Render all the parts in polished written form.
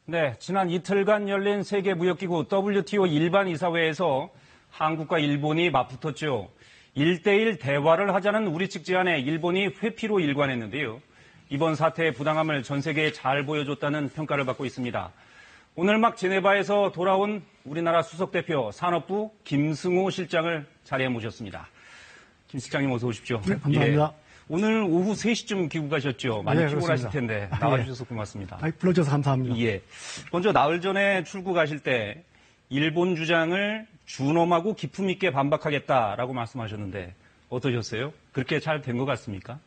네, 지난 이틀간 열린 세계무역기구 WTO 일반 이사회에서 한국과 일본이 맞붙었죠. 1대1 대화를 하자는 우리 측 제안에 일본이 회피로 일관했는데요. 이번 사태의 부당함을 전 세계에 잘 보여줬다는 평가를 받고 있습니다. 오늘 막 제네바에서 돌아온 우리나라 수석대표 산업부 김승호 실장을 자리에 모셨습니다. 김 실장님 어서 오십시오. 네, 감사합니다. 예. 오늘 오후 3시쯤 귀국하셨죠. 많이 네, 피곤하실 그렇습니다. 텐데 나와주셔서 고맙습니다. 불러줘서 감사합니다. 예. 먼저 나흘 전에 출국하실 때 일본 주장을 준엄하고 기품 있게 반박하겠다라고 말씀하셨는데 어떠셨어요? 그렇게 잘 된 것 같습니까?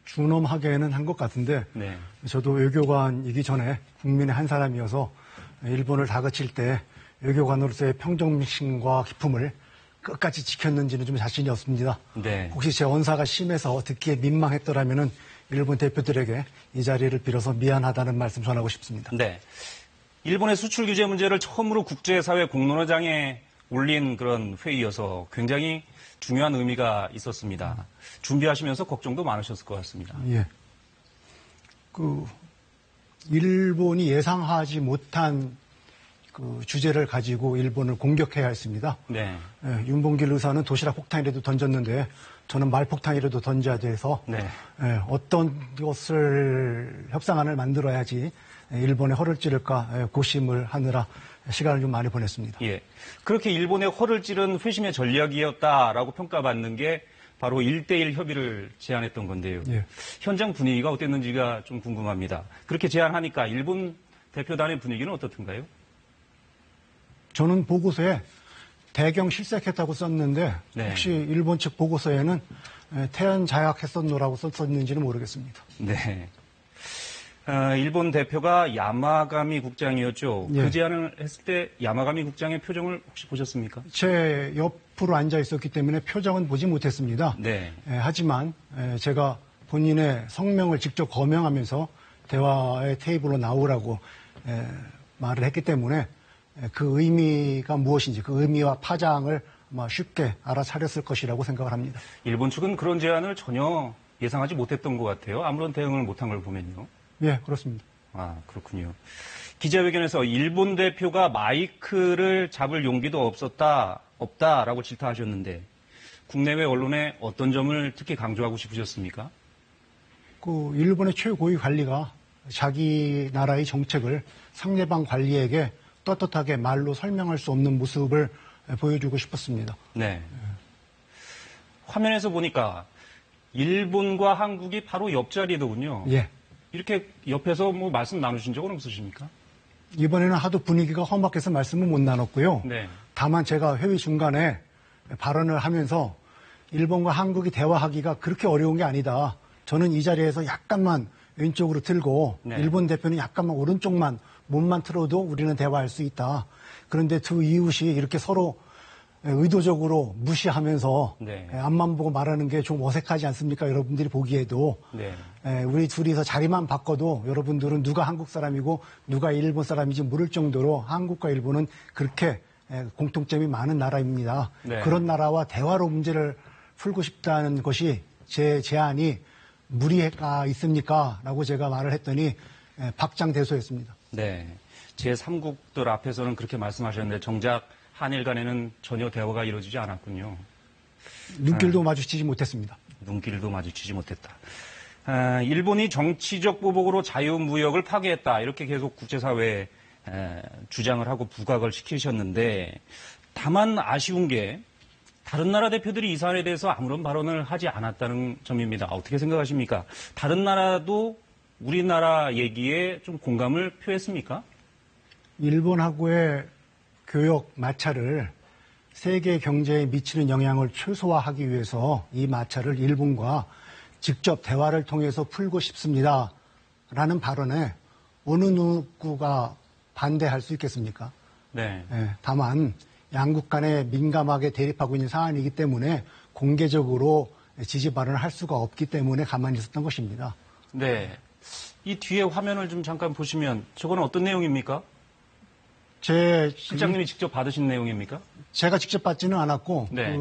준엄하게는 한 것 같은데 네. 저도 외교관이기 전에 국민의 한 사람이어서 일본을 다그칠 때 외교관으로서의 평정심과 기품을 끝까지 지켰는지는 좀 자신이 없습니다. 네. 혹시 제 언사가 심해서 듣기에 민망했더라면 일본 대표들에게 이 자리를 빌어서 미안하다는 말씀 전하고 싶습니다. 네. 일본의 수출 규제 문제를 처음으로 국제사회 공론화장에 올린 그런 회의여서 굉장히 중요한 의미가 있었습니다. 준비하시면서 걱정도 많으셨을 것 같습니다. 예. 일본이 예상하지 못한 주제를 가지고 일본을 공격해야 했습니다. 네. 예, 윤봉길 의사는 도시락 폭탄이라도 던졌는데 저는 말폭탄이라도 던져야 돼서 네. 어떤 것을 협상안을 만들어야지 일본의 허를 찌를까 고심을 하느라 시간을 좀 많이 보냈습니다. 예. 그렇게 일본의 허를 찌른 회심의 전략이었다라고 평가받는 게 바로 1대1 협의를 제안했던 건데요. 예. 현장 분위기가 어땠는지가 좀 궁금합니다. 그렇게 제안하니까 일본 대표단의 분위기는 어떻던가요? 저는 보고서에 대경 실색했다고 썼는데 네. 혹시 일본 측 보고서에는 태연 자약했었노라고 썼는지는 모르겠습니다. 네. 일본 대표가 야마가미 국장이었죠. 예. 그 제안을 했을 때 야마가미 국장의 표정을 혹시 보셨습니까? 제 옆으로 앉아 있었기 때문에 표정은 보지 못했습니다. 네. 하지만 제가 본인의 성명을 직접 거명하면서 대화의 테이블로 나오라고 말을 했기 때문에 그 의미가 무엇인지 그 의미와 파장을 아마 쉽게 알아차렸을 것이라고 생각을 합니다. 일본 측은 그런 제안을 전혀 예상하지 못했던 것 같아요. 아무런 대응을 못한 걸 보면요. 예, 그렇습니다. 아, 그렇군요. 기자회견에서 일본 대표가 마이크를 잡을 용기도 없다라고 질타하셨는데 국내외 언론에 어떤 점을 특히 강조하고 싶으셨습니까? 일본의 최고위 관리가 자기 나라의 정책을 상대방 관리에게 떳떳하게 말로 설명할 수 없는 모습을 보여주고 싶었습니다. 네. 화면에서 보니까 일본과 한국이 바로 옆자리더군요. 예. 이렇게 옆에서 말씀 나누신 적은 없으십니까? 이번에는 하도 분위기가 험악해서 말씀을 못 나눴고요. 네. 다만 제가 회의 중간에 발언을 하면서 일본과 한국이 대화하기가 그렇게 어려운 게 아니다. 저는 이 자리에서 약간만 왼쪽으로 틀고 네. 일본 대표는 약간만 오른쪽만 몸만 틀어도 우리는 대화할 수 있다. 그런데 두 이웃이 이렇게 서로 의도적으로 무시하면서 네. 앞만 보고 말하는 게 좀 어색하지 않습니까? 여러분들이 보기에도 네. 우리 둘이서 자리만 바꿔도 여러분들은 누가 한국 사람이고 누가 일본 사람인지 모를 정도로 한국과 일본은 그렇게 공통점이 많은 나라입니다. 네. 그런 나라와 대화로 문제를 풀고 싶다는 것이 제 제안이 무리가 있습니까? 라고 제가 말을 했더니 박장대소했습니다. 네. 제3국들 앞에서는 그렇게 말씀하셨는데 정작 한일 간에는 전혀 대화가 이루어지지 않았군요. 눈길도 마주치지 못했습니다. 눈길도 마주치지 못했다. 일본이 정치적 보복으로 자유무역을 파괴했다. 이렇게 계속 국제사회에 주장을 하고 부각을 시키셨는데 다만 아쉬운 게 다른 나라 대표들이 이 사안에 대해서 아무런 발언을 하지 않았다는 점입니다. 어떻게 생각하십니까? 다른 나라도 우리나라 얘기에 좀 공감을 표했습니까? 일본하고의 교역 마찰을 세계 경제에 미치는 영향을 최소화하기 위해서 이 마찰을 일본과 직접 대화를 통해서 풀고 싶습니다. 라는 발언에 어느 누구가 반대할 수 있겠습니까? 네. 다만 양국 간에 민감하게 대립하고 있는 사안이기 때문에 공개적으로 지지 발언을 할 수가 없기 때문에 가만히 있었던 것입니다. 네. 이 뒤에 화면을 좀 잠깐 보시면 저거는 어떤 내용입니까? 실장님이 직접 받으신 내용입니까? 제가 직접 받지는 않았고 네.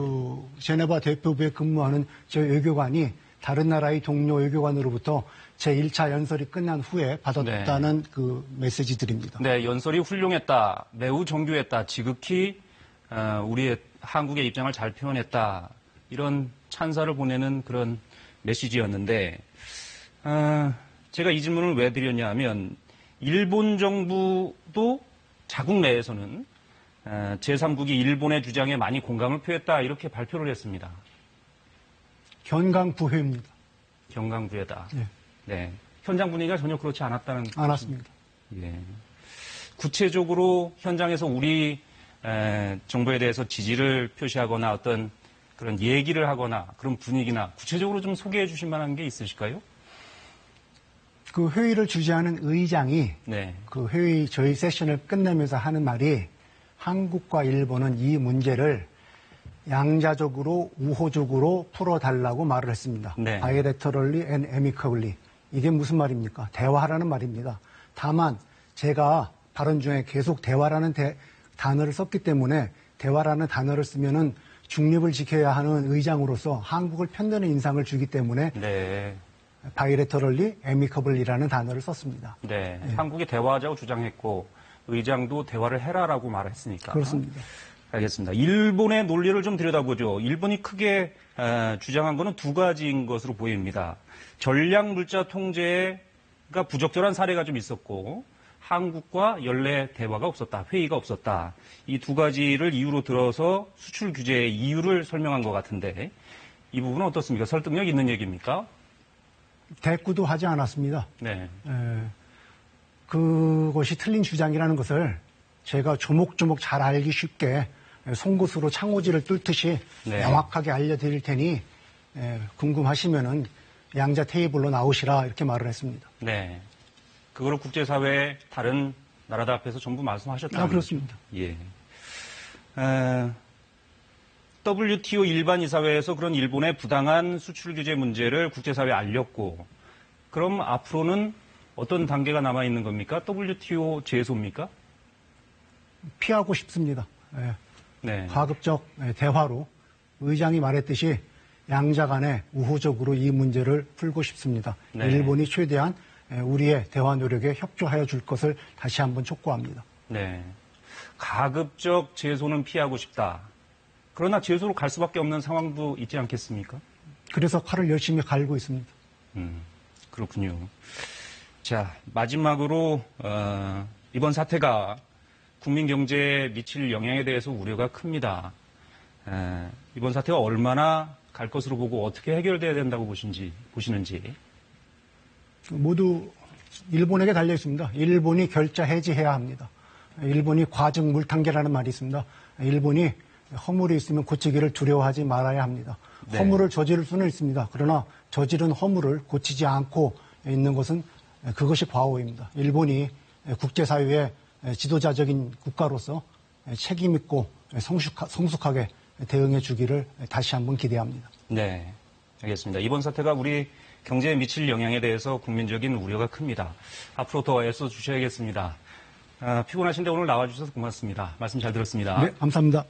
제네바 대표부에 근무하는 저희 외교관이 다른 나라의 동료 외교관으로부터 제1차 연설이 끝난 후에 받았다는 그 메시지들입니다. 네, 연설이 훌륭했다, 매우 정교했다, 지극히 우리의 한국의 입장을 잘 표현했다, 이런 찬사를 보내는 그런 메시지였는데, 제가 이 질문을 왜 드렸냐 하면, 일본 정부도 자국 내에서는 제3국이 일본의 주장에 많이 공감을 표했다, 이렇게 발표를 했습니다. 견강부회입니다. 경강부회다. 예. 네. 현장 분위기가 전혀 그렇지 않았다는. 않았습니다. 예. 구체적으로 현장에서 우리 정부에 대해서 지지를 표시하거나 어떤 그런 얘기를 하거나 그런 분위기나 구체적으로 좀 소개해 주실 만한 게 있으실까요? 그 회의를 주재하는 의장이 네. 그 회의 저희 세션을 끝내면서 하는 말이 한국과 일본은 이 문제를 양자적으로 우호적으로 풀어달라고 말을 했습니다. 네. Bilaterally and amicably. 이게 무슨 말입니까? 대화하라는 말입니다. 다만 제가 발언 중에 계속 대화라는 단어를 썼기 때문에 대화라는 단어를 쓰면은 중립을 지켜야 하는 의장으로서 한국을 편드는 인상을 주기 때문에 네. Bilaterally, amicably라는 단어를 썼습니다. 네. 한국이 대화하자고 주장했고 의장도 대화를 해라라고 말했으니까. 그렇습니다. 알겠습니다. 일본의 논리를 좀 들여다보죠. 일본이 크게 주장한 것은 두 가지인 것으로 보입니다. 전략 물자 통제가 부적절한 사례가 좀 있었고 한국과 연례 대화가 없었다, 회의가 없었다. 이 두 가지를 이유로 들어서 수출 규제의 이유를 설명한 것 같은데 이 부분은 어떻습니까? 설득력 있는 얘기입니까? 대꾸도 하지 않았습니다. 네. 그것이 틀린 주장이라는 것을 제가 조목조목 잘 알기 쉽게 송곳으로 창호지를 뚫듯이 네. 명확하게 알려드릴 테니 궁금하시면은 양자 테이블로 나오시라 이렇게 말을 했습니다. 네. 그거를 국제사회 다른 나라들 앞에서 전부 말씀하셨다는 그렇습니다. 거죠. 예. WTO 일반 이사회에서 그런 일본의 부당한 수출 규제 문제를 국제사회에 알렸고, 그럼 앞으로는 어떤 단계가 남아 있는 겁니까? WTO 제소입니까? 피하고 싶습니다. 네. 가급적 대화로 의장이 말했듯이 양자 간에 우호적으로 이 문제를 풀고 싶습니다. 네. 일본이 최대한 우리의 대화 노력에 협조하여 줄 것을 다시 한번 촉구합니다. 네. 가급적 제소는 피하고 싶다. 그러나 제소로 갈 수밖에 없는 상황도 있지 않겠습니까? 그래서 칼을 열심히 갈고 있습니다. 그렇군요. 자, 마지막으로 이번 사태가 국민 경제에 미칠 영향에 대해서 우려가 큽니다. 이번 사태가 얼마나 갈 것으로 보고 어떻게 해결돼야 된다고 보시는지. 모두 일본에게 달려 있습니다. 일본이 결자 해지해야 합니다. 일본이 과증 물탕계라는 말이 있습니다. 일본이 허물이 있으면 고치기를 두려워하지 말아야 합니다. 네. 허물을 저지를 수는 있습니다. 그러나 저지른 허물을 고치지 않고 있는 것은 그것이 과오입니다. 일본이 국제사회의 지도자적인 국가로서 책임 있고 성숙하게 대응해 주기를 다시 한번 기대합니다. 네, 알겠습니다. 이번 사태가 우리 경제에 미칠 영향에 대해서 국민적인 우려가 큽니다. 앞으로 더 애써 주셔야겠습니다. 피곤하신데 오늘 나와주셔서 고맙습니다. 말씀 잘 들었습니다. 네, 감사합니다.